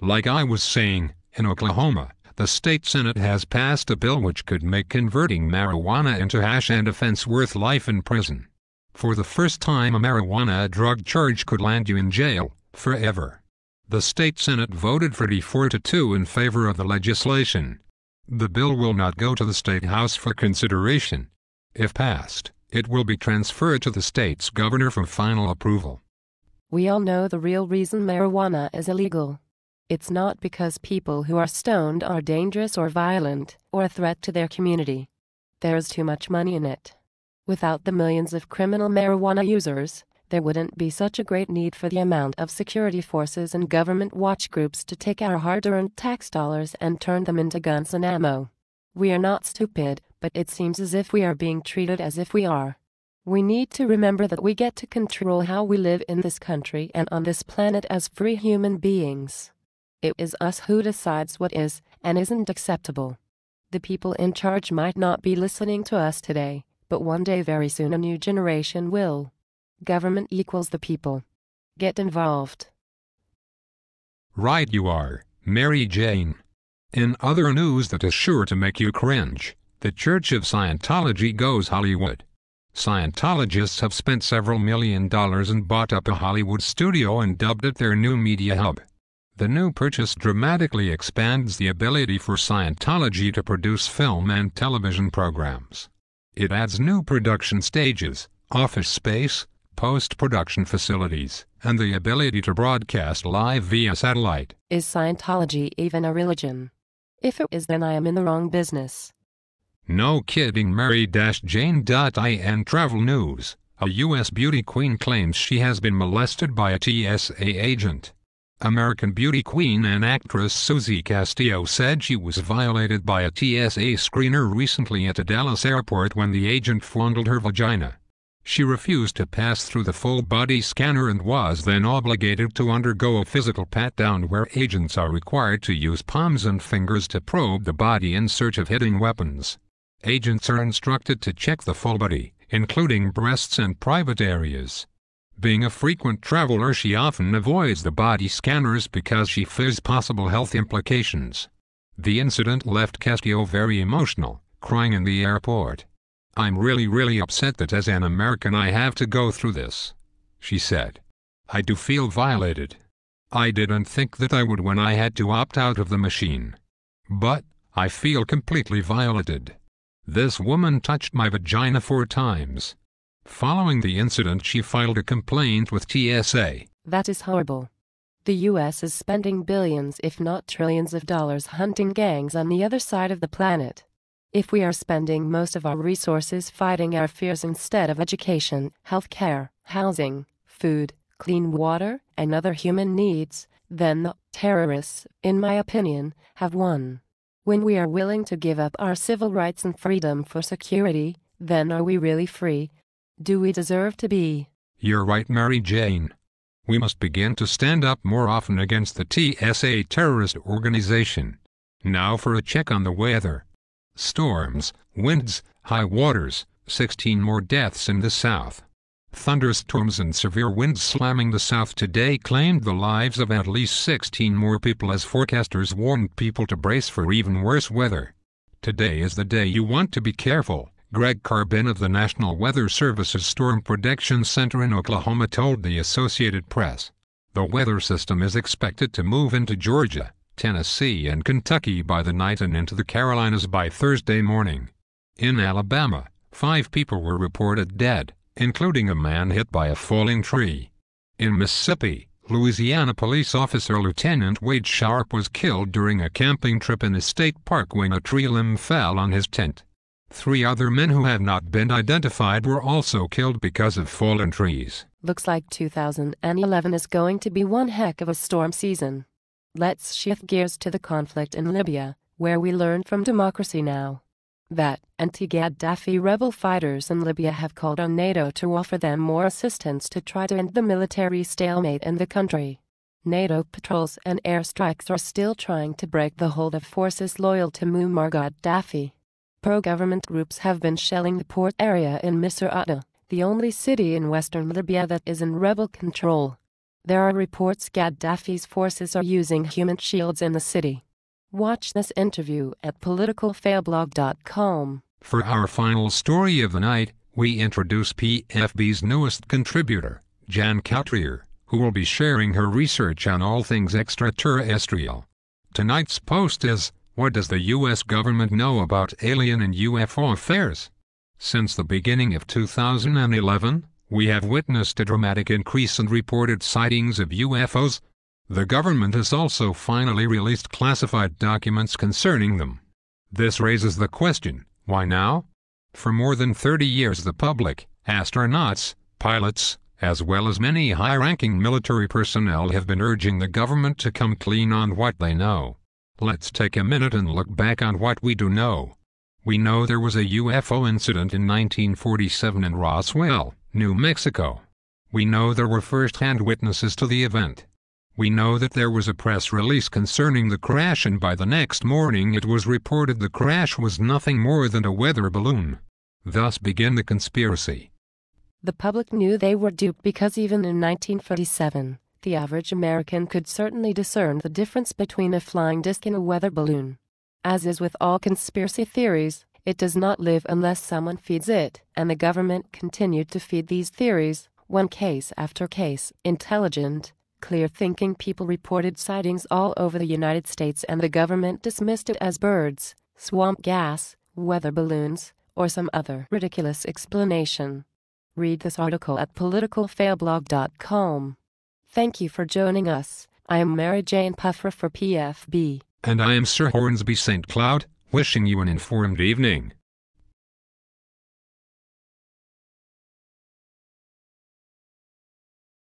Like I was saying, in Oklahoma, the state Senate has passed a bill which could make converting marijuana into hash an offense worth life in prison. For the first time, a marijuana drug charge could land you in jail forever. The state Senate voted 44-2 in favor of the legislation. The bill will not go to the state house for consideration. If passed, it will be transferred to the state's governor for final approval. We all know the real reason marijuana is illegal. It's not because people who are stoned are dangerous or violent or a threat to their community. There's too much money in it. Without the millions of criminal marijuana users, there wouldn't be such a great need for the amount of security forces and government watch groups to take our hard-earned tax dollars and turn them into guns and ammo. We are not stupid, but it seems as if we are being treated as if we are. We need to remember that we get to control how we live in this country and on this planet as free human beings. It is us who decides what is and isn't acceptable. The people in charge might not be listening to us today, but one day very soon a new generation will. Government equals the people. Get involved. Right you are, Mary Jane. In other news that is sure to make you cringe, the Church of Scientology goes Hollywood. Scientologists have spent several $1 million and bought up a Hollywood studio and dubbed it their new media hub. The new purchase dramatically expands the ability for Scientology to produce film and television programs. It adds new production stages, office space, post-production facilities, and the ability to broadcast live via satellite. Is Scientology even a religion? If it is, then I am in the wrong business. No kidding. Mary-Jane.in Travel News. A U.S. beauty queen claims she has been molested by a TSA agent. American beauty queen and actress Suzy Castillo said she was violated by a TSA screener recently at a Dallas airport when the agent fondled her vagina. She refused to pass through the full-body scanner and was then obligated to undergo a physical pat-down where agents are required to use palms and fingers to probe the body in search of hidden weapons. Agents are instructed to check the full body, including breasts and private areas. Being a frequent traveler, she often avoids the body scanners because she fears possible health implications. The incident left Castillo very emotional, crying in the airport. "I'm really upset that as an American I have to go through this," she said. "I do feel violated. I didn't think that I would when I had to opt out of the machine. But I feel completely violated. This woman touched my vagina 4 times. Following the incident, she filed a complaint with TSA. That is horrible. The U.S. is spending billions if not trillions of dollars hunting gangs on the other side of the planet. If we are spending most of our resources fighting our fears instead of education, healthcare, housing, food, clean water, and other human needs, then the terrorists, in my opinion, have won. When we are willing to give up our civil rights and freedom for security, then are we really free? Do we deserve to be? You're right, Mary Jane. We must begin to stand up more often against the TSA terrorist organization. Now for a check on the weather. Storms, winds, high waters, 16 more deaths in the south. Thunderstorms and severe winds slamming the south today claimed the lives of at least 16 more people as forecasters warned people to brace for even worse weather. Today is the day you want to be careful, Greg Carbin of the National Weather Service's Storm Protection Center in Oklahoma told the Associated Press. The weather system is expected to move into Georgia, Tennessee and Kentucky by the night and into the Carolinas by Thursday morning. In Alabama, 5 people were reported dead, including a man hit by a falling tree. In Mississippi, Louisiana police officer Lieutenant Wade Sharp was killed during a camping trip in a state park when a tree limb fell on his tent. 3 other men who have not been identified were also killed because of fallen trees. Looks like 2011 is going to be one heck of a storm season. Let's shift gears to the conflict in Libya, where we learned from Democracy Now! That anti-Gaddafi rebel fighters in Libya have called on NATO to offer them more assistance to try to end the military stalemate in the country. NATO patrols and airstrikes are still trying to break the hold of forces loyal to Muammar Gaddafi. Pro-government groups have been shelling the port area in Misrata, the only city in western Libya that is in rebel control. There are reports Gaddafi's forces are using human shields in the city. Watch this interview at politicalfailblog.com. For our final story of the night, we introduce PFB's newest contributor, Jan Cautrier, who will be sharing her research on all things extraterrestrial. Tonight's post is, what does the U.S. government know about alien and UFO affairs? Since the beginning of 2011, we have witnessed a dramatic increase in reported sightings of UFOs. The government has also finally released classified documents concerning them. This raises the question, why now? For more than 30 years the public, astronauts, pilots, as well as many high-ranking military personnel have been urging the government to come clean on what they know. Let's take a minute and look back on what we do know. We know there was a UFO incident in 1947 in Roswell, New Mexico. We know there were first-hand witnesses to the event. We know that there was a press release concerning the crash, and by the next morning it was reported the crash was nothing more than a weather balloon. Thus began the conspiracy. The public knew they were duped because even in 1947, the average American could certainly discern the difference between a flying disc and a weather balloon. As is with all conspiracy theories, it does not live unless someone feeds it, and the government continued to feed these theories, when case after case, intelligent, clear-thinking people reported sightings all over the United States, and the government dismissed it as birds, swamp gas, weather balloons, or some other ridiculous explanation. Read this article at politicalfailblog.com. Thank you for joining us. I am Mary Jane Puffer for PFB. And I am Sir Hornsby St. Cloud, wishing you an informed evening.